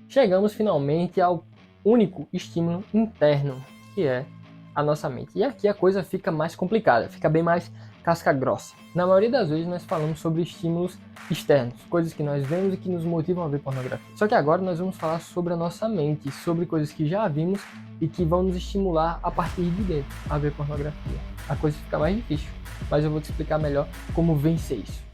chegamos finalmente ao único estímulo interno, que é a nossa mente. E aqui a coisa fica mais complicada, fica bem mais casca grossa. Na maioria das vezes nós falamos sobre estímulos externos, coisas que nós vemos e que nos motivam a ver pornografia. Só que agora nós vamos falar sobre a nossa mente, sobre coisas que já vimos e que vão nos estimular a partir de dentro a ver pornografia. A coisa fica mais difícil, mas eu vou te explicar melhor como vencer isso.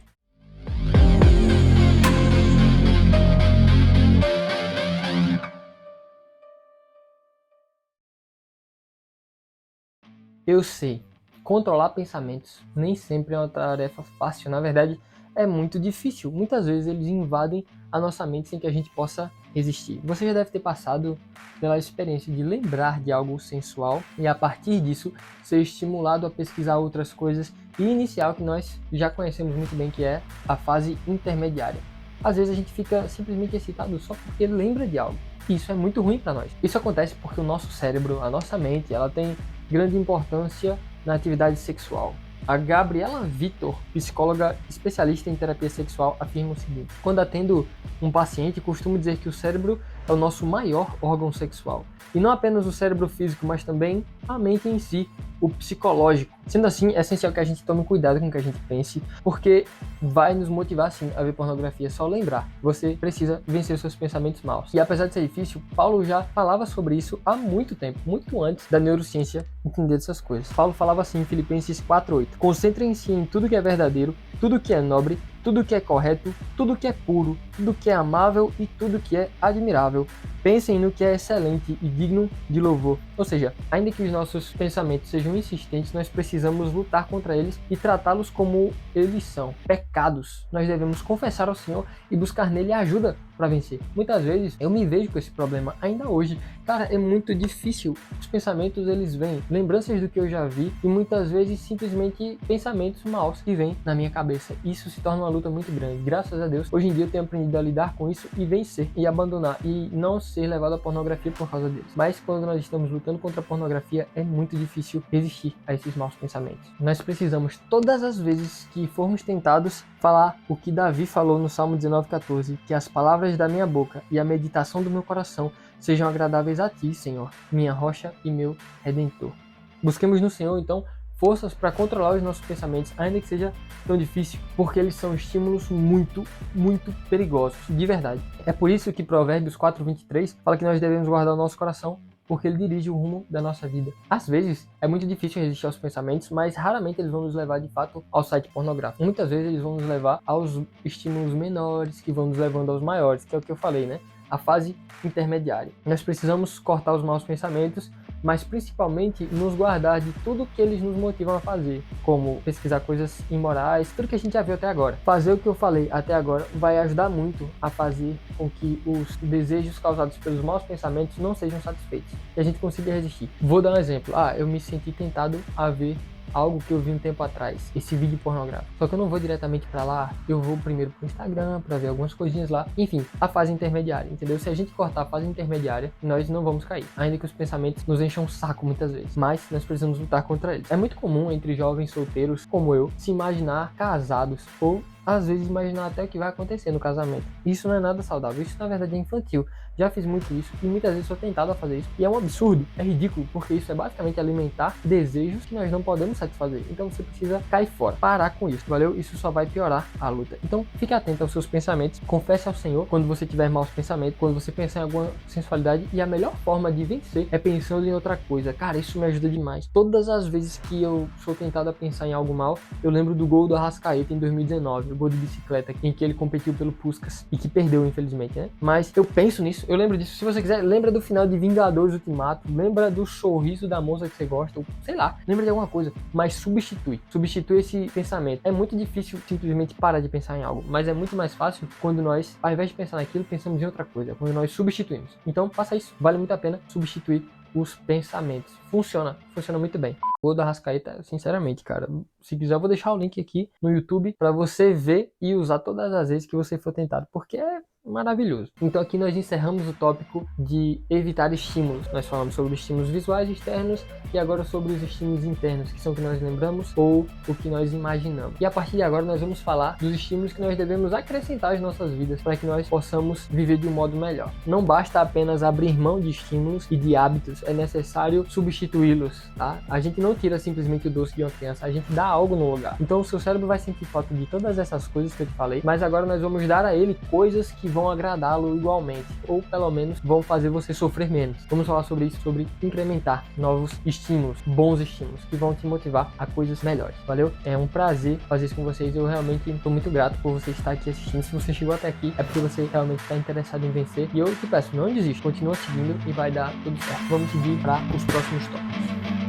Eu sei, controlar pensamentos nem sempre é uma tarefa fácil, na verdade é muito difícil. Muitas vezes eles invadem a nossa mente sem que a gente possa resistir. Você já deve ter passado pela experiência de lembrar de algo sensual e a partir disso ser estimulado a pesquisar outras coisas e iniciar o que nós já conhecemos muito bem, que é a fase intermediária. Às vezes a gente fica simplesmente excitado só porque lembra de algo. E isso é muito ruim para nós. Isso acontece porque o nosso cérebro, a nossa mente, ela tem grande importância na atividade sexual. A Gabriela Vitor, psicóloga especialista em terapia sexual, afirma o seguinte: quando atendo um paciente, costumo dizer que o cérebro é o nosso maior órgão sexual. E não apenas o cérebro físico, mas também a mente em si, o psicológico. Sendo assim, é essencial que a gente tome cuidado com o que a gente pense, porque vai nos motivar sim a ver pornografia. Só lembrar, você precisa vencer os seus pensamentos maus. E apesar de ser difícil, Paulo já falava sobre isso há muito tempo, muito antes da neurociência entender essas coisas. Paulo falava assim em Filipenses 4:8: concentrem-se em tudo que é verdadeiro, tudo que é nobre, tudo que é correto, tudo que é puro, tudo que é amável e tudo que é admirável. Pensem no que é excelente e digno de louvor. Ou seja, ainda que os nossos pensamentos sejam insistentes, nós precisamos lutar contra eles e tratá-los como eles são, pecados. Nós devemos confessar ao Senhor e buscar nele ajuda para vencer. Muitas vezes eu me vejo com esse problema ainda hoje. Cara, é muito difícil. Os pensamentos, eles vêm, lembranças do que eu já vi e muitas vezes simplesmente pensamentos maus que vêm na minha cabeça. Isso se torna uma luta muito grande. Graças a Deus, hoje em dia eu tenho aprendido a lidar com isso e vencer e abandonar e não ser levado à pornografia por causa deles. Mas quando nós estamos lutando contra a pornografia, é muito difícil resistir a esses maus pensamentos. Nós precisamos, todas as vezes que formos tentados, falar o que Davi falou no Salmo 19:14, que as palavras da minha boca e a meditação do meu coração sejam agradáveis a ti, Senhor, minha rocha e meu redentor. Busquemos no Senhor, então, forças para controlar os nossos pensamentos, ainda que seja tão difícil, porque eles são estímulos muito, muito perigosos, de verdade. É por isso que Provérbios 4:23 fala que nós devemos guardar o nosso coração, porque ele dirige o rumo da nossa vida. Às vezes, é muito difícil resistir aos pensamentos, mas raramente eles vão nos levar, de fato, ao site pornográfico. Muitas vezes eles vão nos levar aos estímulos menores, que vão nos levando aos maiores, que é o que eu falei, né? A fase intermediária. Nós precisamos cortar os maus pensamentos, mas principalmente nos guardar de tudo que eles nos motivam a fazer, como pesquisar coisas imorais, tudo que a gente já viu até agora. Fazer o que eu falei até agora vai ajudar muito a fazer com que os desejos causados pelos maus pensamentos não sejam satisfeitos e a gente consiga resistir. Vou dar um exemplo. Eu me senti tentado a ver algo que eu vi um tempo atrás, esse vídeo pornográfico. Só que eu não vou diretamente para lá, eu vou primeiro pro Instagram para ver algumas coisinhas lá. Enfim, a fase intermediária, entendeu? Se a gente cortar a fase intermediária, nós não vamos cair. Ainda que os pensamentos nos encham o saco muitas vezes, mas nós precisamos lutar contra eles. É muito comum entre jovens solteiros como eu se imaginar casados ou às vezes imaginar até o que vai acontecer no casamento. Isso não é nada saudável, isso na verdade é infantil. Já fiz muito isso e muitas vezes sou tentado a fazer isso. E é um absurdo, é ridículo, porque isso é basicamente alimentar desejos que nós não podemos satisfazer. Então você precisa cair fora, parar com isso, valeu? Isso só vai piorar a luta. Então fique atento aos seus pensamentos, confesse ao Senhor quando você tiver maus pensamentos, quando você pensar em alguma sensualidade. E a melhor forma de vencer é pensando em outra coisa. Cara, isso me ajuda demais. Todas as vezes que eu sou tentado a pensar em algo mal, eu lembro do gol do Arrascaeta em 2019, o gol de bicicleta, em que ele competiu pelo Puskás e que perdeu, infelizmente, né? Mas eu penso nisso, eu lembro disso. Se você quiser, lembra do final de Vingadores Ultimato, lembra do sorriso da moça que você gosta, ou sei lá, lembra de alguma coisa, mas substitui esse pensamento. É muito difícil simplesmente parar de pensar em algo, mas é muito mais fácil quando nós, ao invés de pensar naquilo, pensamos em outra coisa, quando nós substituímos. Então faça isso, vale muito a pena substituir os pensamentos. Funciona muito bem. O gol da Arrascaeta, sinceramente, cara, se quiser eu vou deixar o link aqui no YouTube para você ver e usar todas as vezes que você for tentado, porque maravilhoso. Então aqui nós encerramos o tópico de evitar estímulos. Nós falamos sobre estímulos visuais externos e agora sobre os estímulos internos, que são o que nós lembramos ou o que nós imaginamos. E a partir de agora nós vamos falar dos estímulos que nós devemos acrescentar às nossas vidas para que nós possamos viver de um modo melhor. Não basta apenas abrir mão de estímulos e de hábitos, é necessário substituí-los, tá? A gente não tira simplesmente o doce de uma criança, a gente dá algo no lugar. Então o seu cérebro vai sentir falta de todas essas coisas que eu te falei, mas agora nós vamos dar a ele coisas que vão agradá-lo igualmente, ou pelo menos vão fazer você sofrer menos. Vamos falar sobre isso, sobre incrementar novos estímulos, bons estímulos, que vão te motivar a coisas melhores, valeu? É um prazer fazer isso com vocês, eu realmente estou muito grato por você estar aqui assistindo. Se você chegou até aqui, é porque você realmente está interessado em vencer, e eu te peço, não desista, continua seguindo e vai dar tudo certo. Vamos seguir para os próximos tópicos.